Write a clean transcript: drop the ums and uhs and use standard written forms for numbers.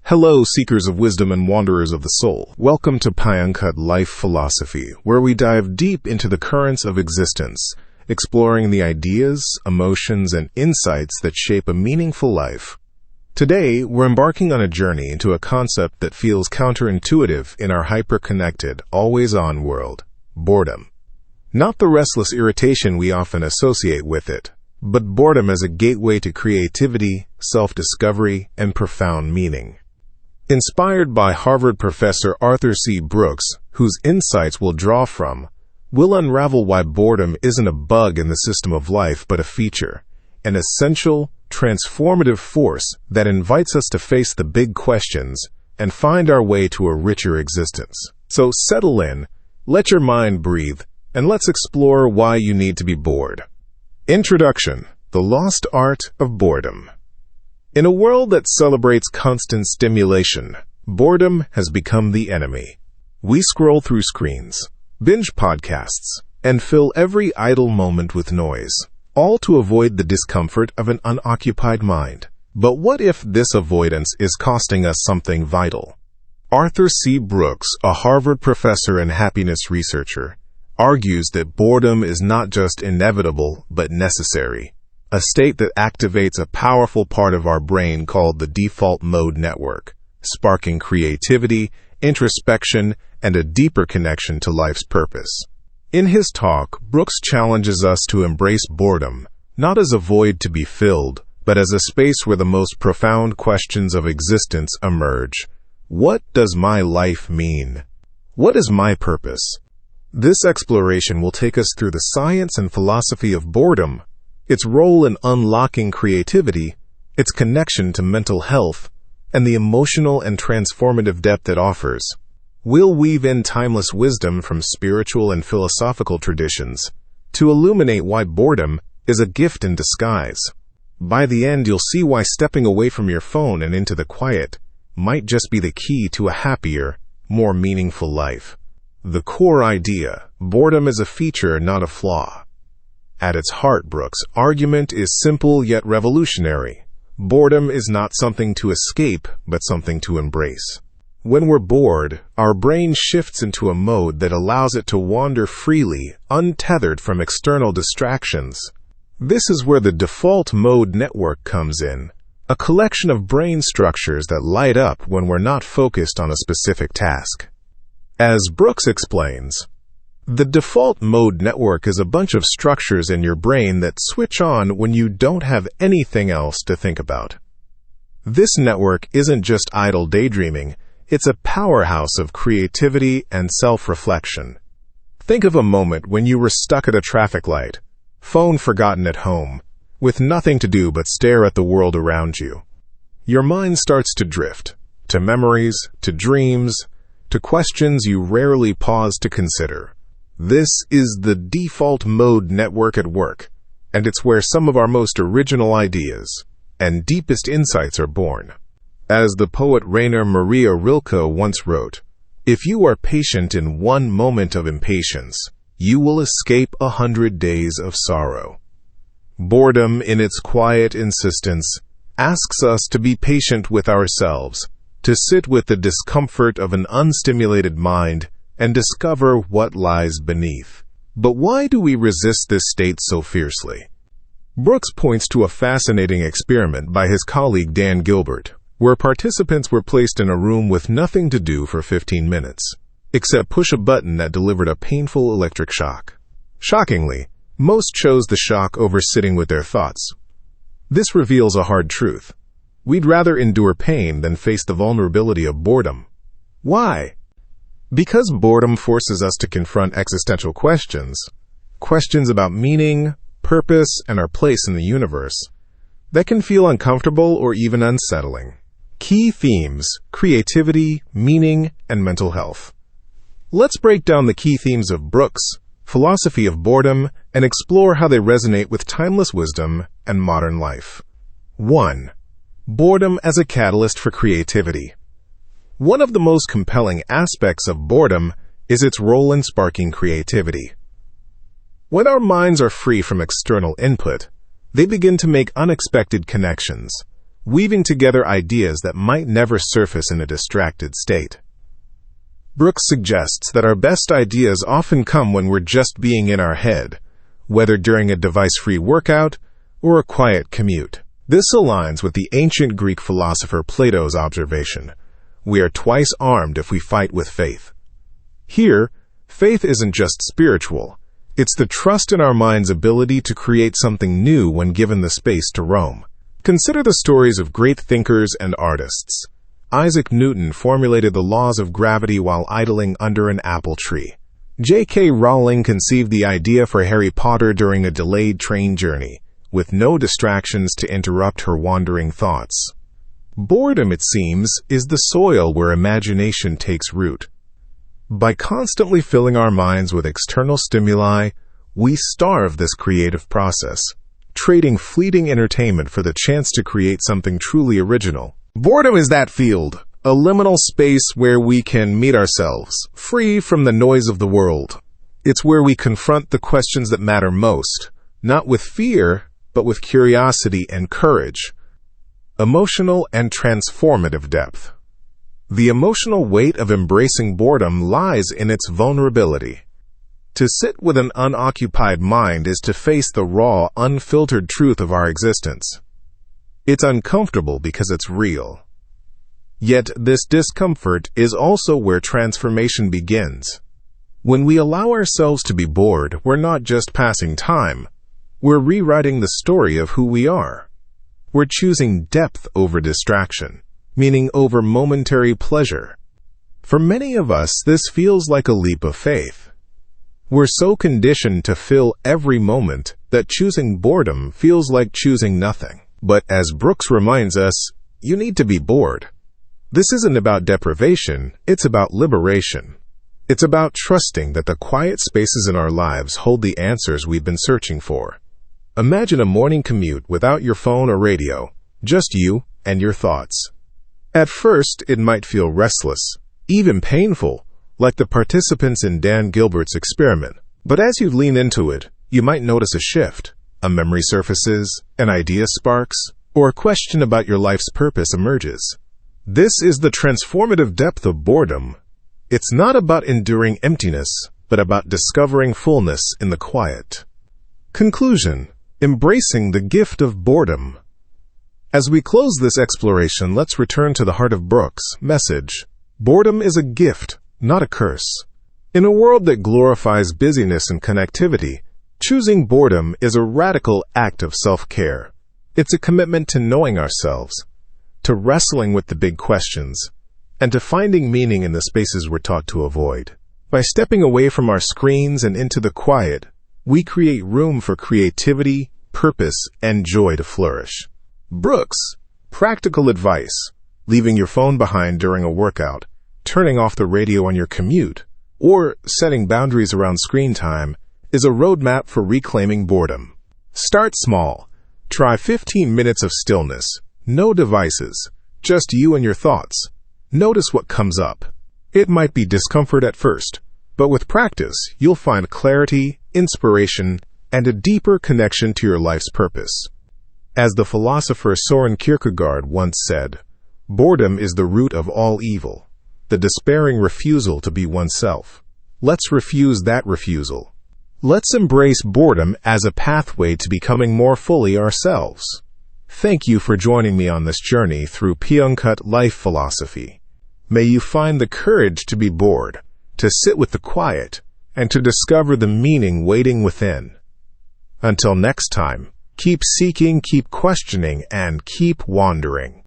Hello, seekers of wisdom and wanderers of the soul. Welcome to Pyuncut Life Philosophy, where we dive deep into the currents of existence, exploring the ideas, emotions, and insights that shape a meaningful life. Today, we're embarking on a journey into a concept that feels counterintuitive in our hyper-connected, always-on world: boredom. Not the restless irritation we often associate with it, but boredom as a gateway to creativity, self-discovery, and profound meaning. Inspired by Harvard professor Arthur C. Brooks, whose insights we'll draw from, we'll unravel why boredom isn't a bug in the system of life but a feature, an essential, transformative force that invites us to face the big questions and find our way to a richer existence. So settle in, let your mind breathe, and let's explore why you need to be bored. Introduction: The Lost Art of Boredom. In a world that celebrates constant stimulation, boredom has become the enemy. We scroll through screens, binge podcasts, and fill every idle moment with noise, all to avoid the discomfort of an unoccupied mind. But what if this avoidance is costing us something vital? Arthur C. Brooks, a Harvard professor and happiness researcher, argues that boredom is not just inevitable but necessary, a state that activates a powerful part of our brain called the default mode network, sparking creativity, introspection, and a deeper connection to life's purpose. In his talk, Brooks challenges us to embrace boredom, not as a void to be filled, but as a space where the most profound questions of existence emerge. What does my life mean? What is my purpose? This exploration will take us through the science and philosophy of boredom, its role in unlocking creativity, its connection to mental health, and the emotional and transformative depth it offers. We'll weave in timeless wisdom from spiritual and philosophical traditions to illuminate why boredom is a gift in disguise. By the end, you'll see why stepping away from your phone and into the quiet might just be the key to a happier, more meaningful life. The core idea: boredom is a feature, not a flaw. At its heart, Brooks' argument is simple yet revolutionary. Boredom is not something to escape, but something to embrace. When we're bored, our brain shifts into a mode that allows it to wander freely, untethered from external distractions. This is where the default mode network comes in, a collection of brain structures that light up when we're not focused on a specific task. As Brooks explains, the default mode network is a bunch of structures in your brain that switch on when you don't have anything else to think about. This network isn't just idle daydreaming, it's a powerhouse of creativity and self-reflection. Think of a moment when you were stuck at a traffic light, phone forgotten at home, with nothing to do but stare at the world around you. Your mind starts to drift, to memories, to dreams, to questions you rarely pause to consider. This is the default mode network at work, and it's where some of our most original ideas and deepest insights are born. As the poet Rainer Maria Rilke once wrote, "If you are patient in one moment of impatience, you will escape 100 days of sorrow." Boredom, in its quiet insistence, asks us to be patient with ourselves, to sit with the discomfort of an unstimulated mind, and discover what lies beneath. But why do we resist this state so fiercely? Brooks points to a fascinating experiment by his colleague Dan Gilbert, where participants were placed in a room with nothing to do for 15 minutes, except push a button that delivered a painful electric shock. Shockingly, most chose the shock over sitting with their thoughts. This reveals a hard truth. We'd rather endure pain than face the vulnerability of boredom. Why? Because boredom forces us to confront existential questions about meaning, purpose, and our place in the universe, that can feel uncomfortable or even unsettling. Key themes: creativity, meaning, and mental health. Let's break down the key themes of Brooks' philosophy of boredom and explore how they resonate with timeless wisdom and modern life. 1. Boredom as a catalyst for creativity. One of the most compelling aspects of boredom is its role in sparking creativity. When our minds are free from external input, they begin to make unexpected connections, weaving together ideas that might never surface in a distracted state. Brooks suggests that our best ideas often come when we're just being in our head, whether during a device-free workout or a quiet commute. This aligns with the ancient Greek philosopher Plato's observation: we are twice armed if we fight with faith. Here, faith isn't just spiritual. It's the trust in our mind's ability to create something new when given the space to roam. Consider the stories of great thinkers and artists. Isaac Newton formulated the laws of gravity while idling under an apple tree. J.K. Rowling conceived the idea for Harry Potter during a delayed train journey, with no distractions to interrupt her wandering thoughts. Boredom, it seems, is the soil where imagination takes root. By constantly filling our minds with external stimuli, we starve this creative process, trading fleeting entertainment for the chance to create something truly original. Boredom is that field, a liminal space where we can meet ourselves, free from the noise of the world. It's where we confront the questions that matter most, not with fear, but with curiosity and courage. Emotional and transformative depth. The emotional weight of embracing boredom lies in its vulnerability. To sit with an unoccupied mind is to face the raw, unfiltered truth of our existence. It's uncomfortable because it's real. Yet this discomfort is also where transformation begins. When we allow ourselves to be bored, we're not just passing time. We're rewriting the story of who we are. We're choosing depth over distraction, meaning over momentary pleasure. For many of us, this feels like a leap of faith. We're so conditioned to fill every moment that choosing boredom feels like choosing nothing. But as Brooks reminds us, you need to be bored. This isn't about deprivation, it's about liberation. It's about trusting that the quiet spaces in our lives hold the answers we've been searching for. Imagine a morning commute without your phone or radio, just you and your thoughts. At first, it might feel restless, even painful, like the participants in Dan Gilbert's experiment. But as you lean into it, you might notice a shift. A memory surfaces, an idea sparks, or a question about your life's purpose emerges. This is the transformative depth of boredom. It's not about enduring emptiness, but about discovering fullness in the quiet. Conclusion: embracing the gift of boredom. As we close this exploration, let's return to the heart of Brooks' message. Boredom is a gift, not a curse. In a world that glorifies busyness and connectivity, choosing boredom is a radical act of self-care. It's a commitment to knowing ourselves, to wrestling with the big questions, and to finding meaning in the spaces we're taught to avoid. By stepping away from our screens and into the quiet, we create room for creativity, purpose, and joy to flourish. Brooks' practical advice: leaving your phone behind during a workout, turning off the radio on your commute, or setting boundaries around screen time, is a roadmap for reclaiming boredom. Start small. Try 15 minutes of stillness. No devices. Just you and your thoughts. Notice what comes up. It might be discomfort at first, but with practice, you'll find clarity, inspiration, and a deeper connection to your life's purpose. As the philosopher Soren Kierkegaard once said, boredom is the root of all evil, the despairing refusal to be oneself. Let's refuse that refusal. Let's embrace boredom as a pathway to becoming more fully ourselves. Thank you for joining me on this journey through pyuncut life philosophy. May you find the courage to be bored, to sit with the quiet, and to discover the meaning waiting within. Until next time, keep seeking, keep questioning, and keep wandering.